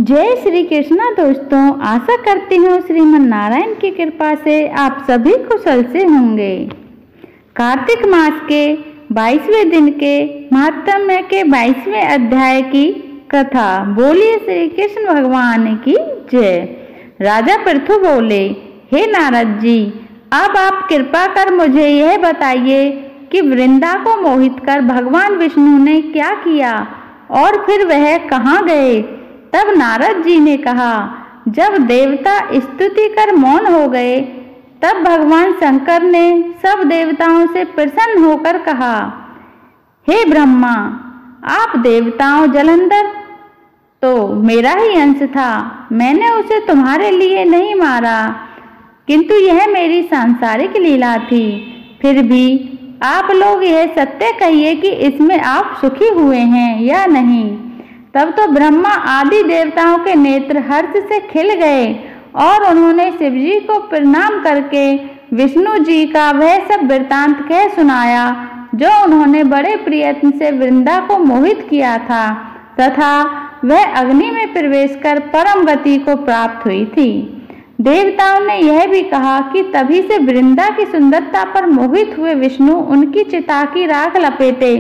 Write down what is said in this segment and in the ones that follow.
जय श्री कृष्णा दोस्तों, आशा करती हूँ श्रीमन नारायण की कृपा से आप सभी कुशल से होंगे। कार्तिक मास के 22वें दिन के महात्म्य के 22वें अध्याय की कथा। बोलिए श्री कृष्ण भगवान की जय। राजा पृथु बोले, हे नारद जी, अब आप कृपा कर मुझे यह बताइए कि वृंदा को मोहित कर भगवान विष्णु ने क्या किया और फिर वह कहाँ गए। तब नारद जी ने कहा, जब देवता स्तुति कर मौन हो गए तब भगवान शंकर ने सब देवताओं से प्रसन्न होकर कहा, हे ब्रह्मा, आप देवताओं जलंधर तो मेरा ही अंश था। मैंने उसे तुम्हारे लिए नहीं मारा, किंतु यह मेरी सांसारिक लीला थी। फिर भी आप लोग यह सत्य कहिए कि इसमें आप सुखी हुए हैं या नहीं। तब तो ब्रह्मा आदि देवताओं के नेत्र हर्ष से खिल गए और उन्होंने शिवजी को प्रणाम करके विष्णु जी का वह सब वृत्तांत कह सुनाया जो उन्होंने बड़े प्रयत्न से वृंदा को मोहित किया था तथा वह अग्नि में प्रवेश कर परम गति को प्राप्त हुई थी। देवताओं ने यह भी कहा कि तभी से वृंदा की सुंदरता पर मोहित हुए विष्णु उनकी चिता की राख लपेटे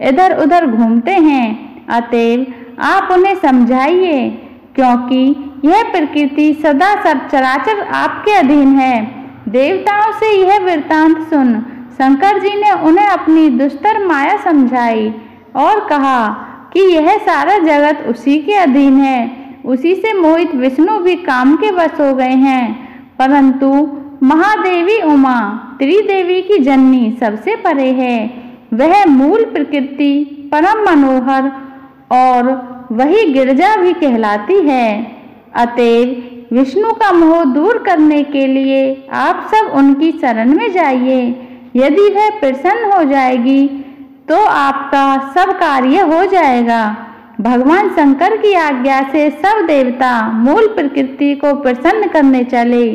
इधर उधर घूमते हैं। अतएव आप उन्हें समझाइए, क्योंकि यह प्रकृति सदा सब चराचर आपके अधीन है। देवताओं से यह वृत्तांत सुन शंकर जी ने उन्हें अपनी दुस्तर माया समझाई और कहा कि यह सारा जगत उसी के अधीन है। उसी से मोहित विष्णु भी काम के वश हो गए हैं, परंतु महादेवी उमा त्रिदेवी की जननी सबसे परे है। वह मूल प्रकृति परम मनोहर और वही गिरजा भी कहलाती है। अतएव विष्णु का मोह दूर करने के लिए आप सब उनकी शरण में जाइए। यदि वह प्रसन्न हो जाएगी तो आपका सब कार्य हो जाएगा। भगवान शंकर की आज्ञा से सब देवता मूल प्रकृति को प्रसन्न करने चले।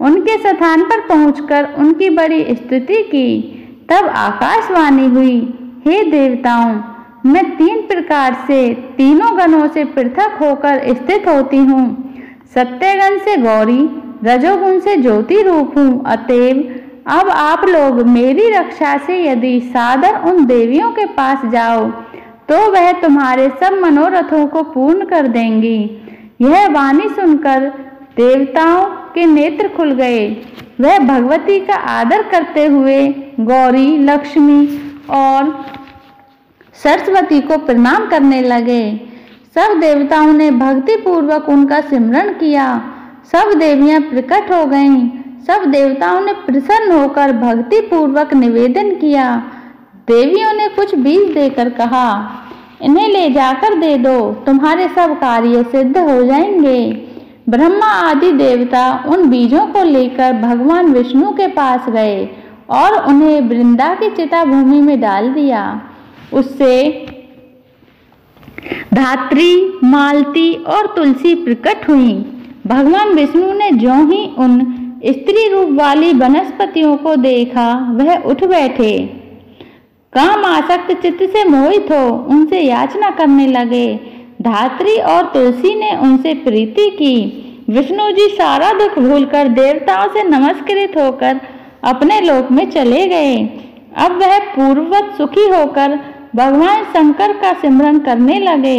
उनके स्थान पर पहुंचकर उनकी बड़ी स्तुति की। तब आकाशवाणी हुई, हे देवताओं, मैं 3 प्रकार से तीनों गणों से पृथक होकर स्थित होती हूँ। सत्यगण से गौरी, रजोगुण से ज्योति रूप हूँ। अतएव अब आप लोग मेरी रक्षा से यदि सादर उन देवियों के पास जाओ तो वह तुम्हारे सब मनोरथों को पूर्ण कर देंगी। यह वाणी सुनकर देवताओं के नेत्र खुल गए। वह भगवती का आदर करते हुए गौरी, लक्ष्मी और सरस्वती को प्रणाम करने लगे। सब देवताओं ने भक्ति पूर्वक उनका सिमरण किया। सब देवियां प्रकट हो गईं। सब देवताओं ने प्रसन्न होकर भक्ति पूर्वक निवेदन किया। देवियों ने कुछ बीज देकर कहा, इन्हें ले जाकर दे दो, तुम्हारे सब कार्य सिद्ध हो जाएंगे। ब्रह्मा आदि देवता उन बीजों को लेकर भगवान विष्णु के पास गए और उन्हें वृंदा की चिता भूमि में डाल दिया। उससे धात्री, मालती और तुलसी प्रकट हुई। भगवान विष्णु ने ज्यों ही उन स्त्री रूप वाली वनस्पतियों को देखा वह उठ बैठे। काम आसक्त चित्त से मोहित हो उनसे याचना करने लगे। धात्री और तुलसी ने उनसे प्रीति की। विष्णु जी सारा दुख भूलकर देवताओं से नमस्कृत होकर अपने लोक में चले गए। अब वह पूर्ववत सुखी होकर भगवान शंकर का सिमरन करने लगे।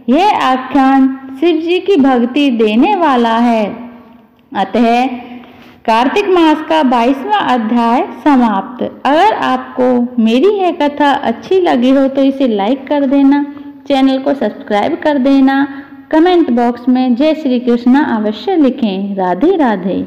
यह आख्यान शिव जी की भक्ति देने वाला है। अतः कार्तिक मास का 22वां अध्याय समाप्त। अगर आपको मेरी यह कथा अच्छी लगी हो तो इसे लाइक कर देना, चैनल को सब्सक्राइब कर देना, कमेंट बॉक्स में जय श्री कृष्णा अवश्य लिखें। राधे राधे।